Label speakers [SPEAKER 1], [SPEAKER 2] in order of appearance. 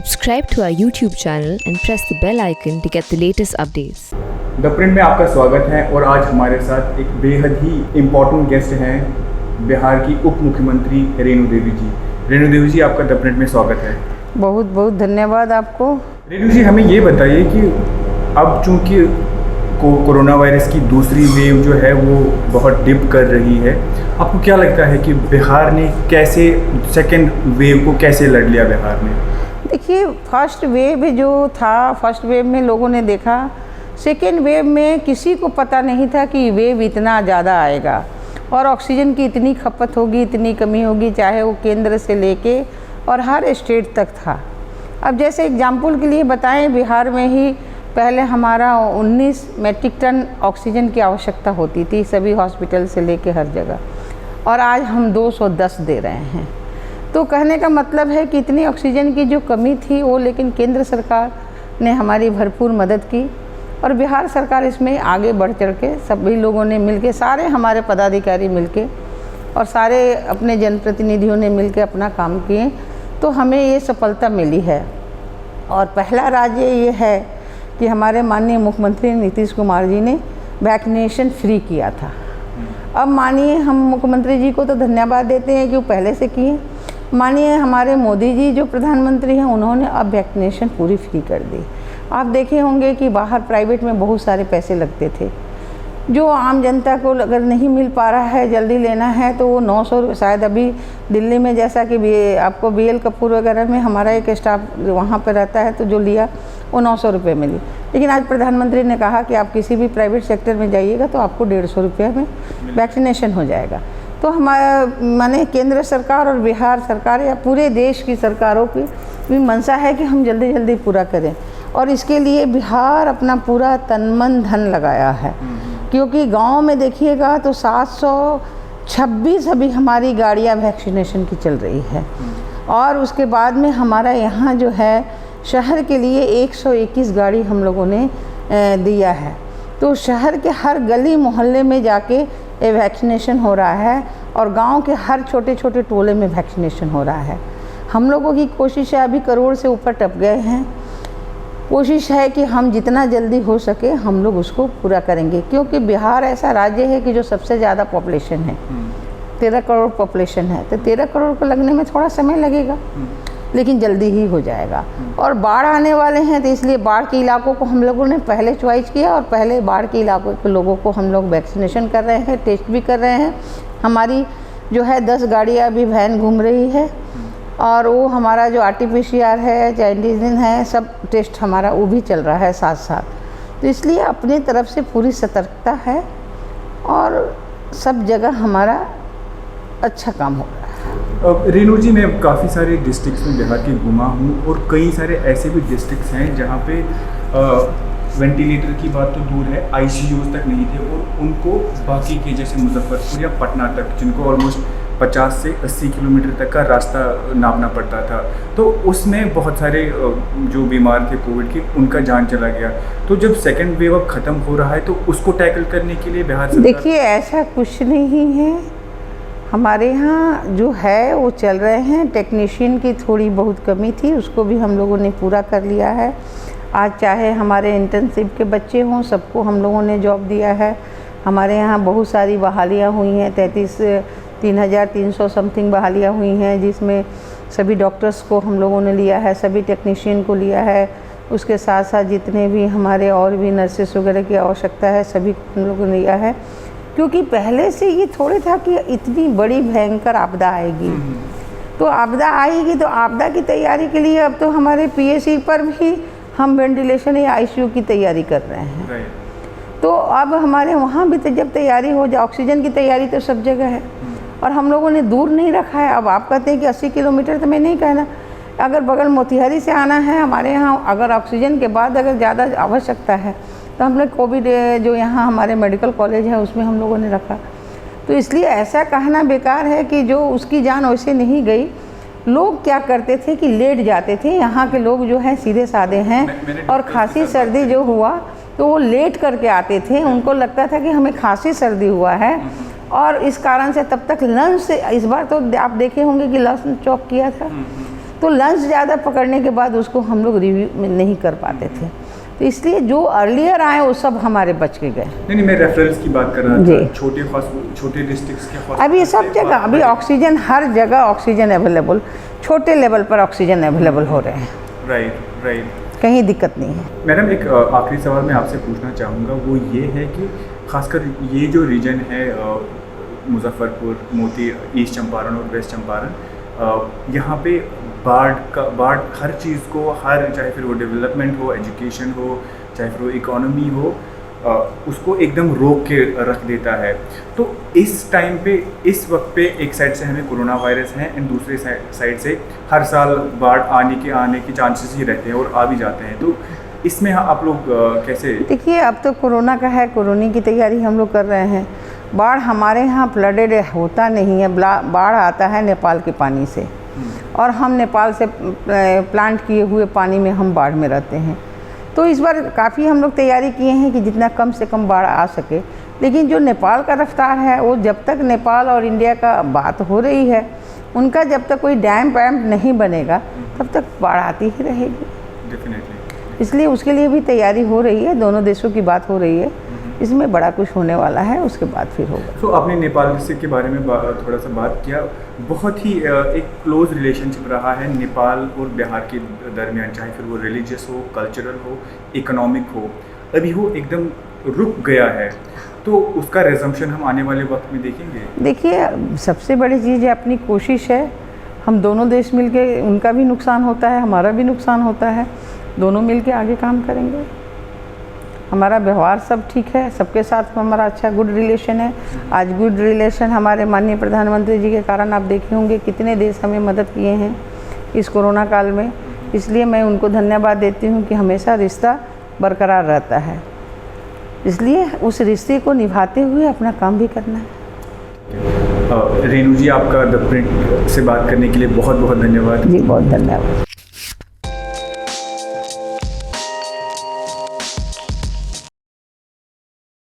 [SPEAKER 1] Subscribe to our YouTube channel and press the bell icon to get the latest updates.
[SPEAKER 2] The print में आपका स्वागत है और आज हमारे साथ एक बेहद ही इम्पोर्टेंट गेस्ट हैं बिहार की उप मुख्यमंत्री रेणु देवी जी। रेणु देवी जी, आपका द प्रिंट में स्वागत है।
[SPEAKER 3] बहुत बहुत धन्यवाद आपको।
[SPEAKER 2] रेणु जी, हमें ये बताइए कि अब चूँकि कोरोना वायरस की दूसरी वेव जो है वो बहुत डिप कर रही है, आपको क्या लगता है कि बिहार ने कैसे सेकेंड वेव को कैसे लड़ लिया बिहार ने?
[SPEAKER 3] देखिए, फर्स्ट वेव जो था, फर्स्ट वेव में लोगों ने देखा, सेकेंड वेव में किसी को पता नहीं था कि वेव इतना ज़्यादा आएगा और ऑक्सीजन की इतनी खपत होगी, इतनी कमी होगी, चाहे वो केंद्र से लेके और हर स्टेट तक था। अब जैसे एग्जाम्पल के लिए बताएं, बिहार में ही पहले हमारा 19 मेट्रिक टन ऑक्सीजन की आवश्यकता होती थी सभी हॉस्पिटल से लेके हर जगह, और आज हम 210 दे रहे हैं। तो कहने का मतलब है कि इतनी ऑक्सीजन की जो कमी थी वो, लेकिन केंद्र सरकार ने हमारी भरपूर मदद की और बिहार सरकार इसमें आगे बढ़ चढ़ के सभी लोगों ने मिलके, सारे हमारे पदाधिकारी मिलके और सारे अपने जनप्रतिनिधियों ने मिलके अपना काम किए, तो हमें ये सफलता मिली है। और पहला राज्य ये है कि हमारे माननीय मुख्यमंत्री नीतीश कुमार जी ने वैक्सीनेशन फ्री किया था। अब मानिए, हम मुख्यमंत्री जी को तो धन्यवाद देते हैं कि वो पहले से किए। मानिए हमारे मोदी जी जो प्रधानमंत्री हैं, उन्होंने अब वैक्सीनेशन पूरी फ्री कर दी। आप देखे होंगे कि बाहर प्राइवेट में बहुत सारे पैसे लगते थे, जो आम जनता को अगर नहीं मिल पा रहा है, जल्दी लेना है तो वो 900, शायद अभी दिल्ली में जैसा कि आपको BL कपूर वगैरह में हमारा एक स्टाफ वहाँ पर रहता है, तो जो लिया वो 900 रुपये मिली। लेकिन आज प्रधानमंत्री ने कहा कि आप किसी भी प्राइवेट सेक्टर में जाइएगा तो आपको 150 रुपये में वैक्सीनेशन हो जाएगा। तो हमारा माने केंद्र सरकार और बिहार सरकार या पूरे देश की सरकारों की भी मंशा है कि हम जल्दी जल्दी पूरा करें, और इसके लिए बिहार अपना पूरा तन मन धन लगाया है। क्योंकि गांव में देखिएगा तो 726 अभी हमारी गाड़ियां वैक्सीनेशन की चल रही है, और उसके बाद में हमारा यहाँ जो है शहर के लिए 121 गाड़ी हम लोगों ने दिया है। तो शहर के हर गली मोहल्ले में जाके वैक्सीनेशन हो रहा है और गांव के हर छोटे छोटे टोले में वैक्सीनेशन हो रहा है। हम लोगों की कोशिश है, अभी करोड़ से ऊपर टप गए हैं। कोशिश है कि हम जितना जल्दी हो सके हम लोग उसको पूरा करेंगे, क्योंकि बिहार ऐसा राज्य है कि जो सबसे ज़्यादा पॉपुलेशन है, 13 करोड़ पॉपुलेशन है। तो 13 करोड़ को लगने में थोड़ा समय लगेगा, लेकिन जल्दी ही हो जाएगा। और बाढ़ आने वाले हैं, तो इसलिए बाढ़ के इलाकों को हम लोगों ने पहले चॉइस किया और पहले बाढ़ के इलाकों के लोगों को हम लोग वैक्सीनेशन कर रहे हैं, टेस्ट भी कर रहे हैं। हमारी जो है 10 गाड़ियाँ अभी वैन घूम रही है, और वो हमारा जो RT-PCR है, चाहे एंटीजन है, सब टेस्ट हमारा वो भी चल रहा है साथ साथ। तो इसलिए अपनी तरफ से पूरी सतर्कता है और सब जगह हमारा अच्छा काम हो रहा है।
[SPEAKER 2] रेणु जी, मैं काफ़ी सारे डिस्ट्रिक्ट्स में बिहार के घुमा हूँ और कई सारे ऐसे भी डिस्ट्रिक्ट्स हैं जहाँ पे वेंटिलेटर की बात तो दूर है, ICUs तक नहीं थे, और उनको बाकी के जैसे मुजफ्फरपुर या पटना तक, जिनको ऑलमोस्ट 50 से 80 किलोमीटर तक का रास्ता नापना पड़ता था, तो उसमें बहुत सारे जो बीमार थे कोविड के, उनका जान चला गया। तो जब सेकेंड वेव अब ख़त्म हो रहा है, तो उसको टैकल करने के लिए बिहार सरकार,
[SPEAKER 3] देखिए ऐसा कुछ नहीं है। हमारे यहाँ जो है वो चल रहे हैं। टेक्नीशियन की थोड़ी बहुत कमी थी, उसको भी हम लोगों ने पूरा कर लिया है। आज चाहे हमारे इंटर्नशिप के बच्चे हों, सबको हम लोगों ने जॉब दिया है। हमारे यहाँ बहुत सारी बहालियाँ हुई हैं, 3,300 समथिंग बहालियाँ हुई हैं, जिसमें सभी डॉक्टर्स को हम लोगों ने लिया है, सभी टेक्नीशियन को लिया है। उसके साथ साथ जितने भी हमारे और भी नर्सेस वगैरह की आवश्यकता है, सभी को हम लोगों ने लिया है। क्योंकि पहले से ये थोड़े था कि इतनी बड़ी भयंकर आपदा आएगी, तो आपदा आएगी, तो आपदा की तैयारी के लिए अब तो हमारे PSC पर भी हम वेंटिलेशन या ICU की तैयारी कर रहे हैं। तो अब हमारे वहाँ भी तो जब तैयारी हो जाए, ऑक्सीजन की तैयारी तो सब जगह है, और हम लोगों ने दूर नहीं रखा है। अब आप कहते हैं कि 80 किलोमीटर, तो मैं नहीं कहना, अगर बगल मोतिहारी से आना है हमारे यहाँ, अगर ऑक्सीजन के बाद अगर ज़्यादा आवश्यकता है, तो हमने कोविड जो यहाँ हमारे मेडिकल कॉलेज है उसमें हम लोगों ने रखा। तो इसलिए ऐसा कहना बेकार है कि जो उसकी जान वैसे नहीं गई। लोग क्या करते थे कि लेट जाते थे, यहाँ के लोग जो हैं सीधे साधे हैं, और खांसी सर्दी जो हुआ तो वो लेट करके आते थे। उनको लगता था कि हमें खांसी सर्दी हुआ है, और इस कारण से तब तक लंच, इस बार तो आप देखे होंगे कि लंच चौक किया था, तो लंच ज़्यादा पकड़ने के बाद उसको हम लोग रिव्यू नहीं कर पाते थे, तो इसलिए जो अर्लियर आए वो सब हमारे बच के गए।
[SPEAKER 2] नहीं, मैं रेफरेंस की बात कर रहा था, छोटे डिस्ट्रिक्ट्स के
[SPEAKER 3] अभी सब जगह अभी ऑक्सीजन, हर जगह ऑक्सीजन अवेलेबल, छोटे लेवल पर ऑक्सीजन अवेलेबल हो रहे हैं।
[SPEAKER 2] राइट,
[SPEAKER 3] कहीं दिक्कत नहीं है।
[SPEAKER 2] मैडम एक आखिरी सवाल मैं आपसे पूछना चाहूँगा, वो ये है कि खासकर ये जो रीजन है मुजफ्फरपुर, मोती, ईस्ट चंपारण और वेस्ट चंपारण, यहाँ पे बाढ़ हर चीज़ को, चाहे फिर वो डेवलपमेंट हो, एजुकेशन हो, चाहे फिर वो इकोनॉमी हो, उसको एकदम रोक के रख देता है। तो इस टाइम पे, इस वक्त पे एक साइड से हमें कोरोना वायरस है एंड दूसरे साइड से हर साल बाढ़ आने के चांसेस ही रहते हैं और आ भी जाते हैं। तो इसमें आप लोग कैसे? देखिए,
[SPEAKER 3] अब तो कोरोना का है, कोरोना की तैयारी हम लोग कर रहे हैं। बाढ़ हमारे यहाँ फ्लडेड होता नहीं है, बाढ़ आता है नेपाल के पानी से, और हम नेपाल से प्लांट किए हुए पानी में हम बाढ़ में रहते हैं। तो इस बार काफ़ी हम लोग तैयारी किए हैं कि जितना कम से कम बाढ़ आ सके, लेकिन जो नेपाल का रफ्तार है वो जब तक नेपाल और इंडिया का बात हो रही है, उनका जब तक कोई डैम वैम नहीं बनेगा तब तक बाढ़ आती ही रहेगी।
[SPEAKER 2] डेफिनेटली।
[SPEAKER 3] इसलिए उसके लिए भी तैयारी हो रही है, दोनों देशों की बात हो रही है, इसमें बड़ा कुछ होने वाला है, उसके बाद फिर होगा।
[SPEAKER 2] तो आपने नेपाल डिस्ट्रिक्ट के बारे में थोड़ा सा बात किया, बहुत ही एक क्लोज रिलेशनशिप रहा है नेपाल और बिहार के दरमियान, चाहे फिर वो रिलीजियस हो, कल्चरल हो, इकोनॉमिक हो। अभी वो एकदम रुक गया है, तो उसका रिजम्पशन हम आने वाले वक्त में देखेंगे?
[SPEAKER 3] देखिए, सबसे बड़ी चीज़ है अपनी कोशिश है, हम दोनों देश मिलके, उनका भी नुकसान होता है, हमारा भी नुकसान होता है, दोनों मिलके आगे काम करेंगे। हमारा व्यवहार सब ठीक है, सबके साथ हमारा अच्छा गुड रिलेशन है। आज गुड रिलेशन हमारे माननीय प्रधानमंत्री जी के कारण आप देखे होंगे कितने देश हमें मदद किए हैं इस कोरोना काल में, इसलिए मैं उनको धन्यवाद देती हूँ कि हमेशा रिश्ता बरकरार रहता है, इसलिए उस रिश्ते को निभाते हुए अपना काम भी करना है।
[SPEAKER 2] रेणु जी, आपका द प्रिंट से बात करने के लिए बहुत बहुत धन्यवाद।
[SPEAKER 3] जी, बहुत धन्यवाद।